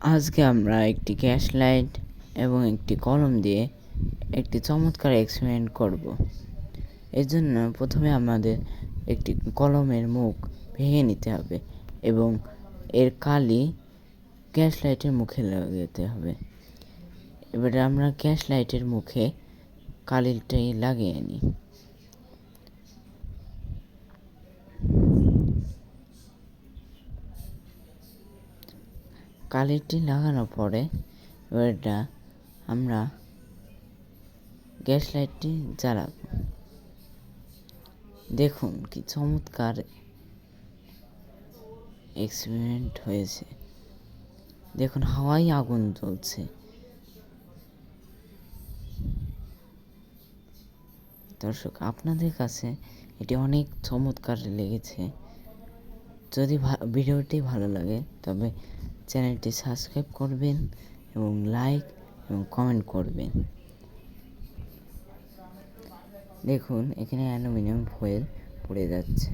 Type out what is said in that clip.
আজকে আমরা একটি গ্যাস লাইট এবং একটি কলম দিয়ে একটি চমৎকার এক্সপেরিমেন্ট করব। এর জন্য প্রথমে আমাদের একটি কলমের মুখ ভেঙে নিতে হবে এবং এর কালি গ্যাস লাইটের মুখে লাগাতে হবে। এবারে আমরা গ্যাস লাইটের মুখে কালিটাই লাগিয়ে নিই। কালিটি লাগানোর পরে এবারটা আমরা গ্যাস লাইটটি জ্বালাব। দেখুন কি চমৎকার এক্সপেরিমেন্ট হয়েছে। দেখুন হাওয়ায় আগুন জ্বলছে। দর্শক, আপনাদের কাছে এটি অনেক চমৎকার লেগেছে। যদি ভিডিওটি ভালো লাগে তবে চ্যানেলটি সাবস্ক্রাইব করবেন এবং লাইক এবং কমেন্ট করবেন। দেখুন এখানে অ্যালুমিনিয়াম ফয়েল পড়ে যাচ্ছে।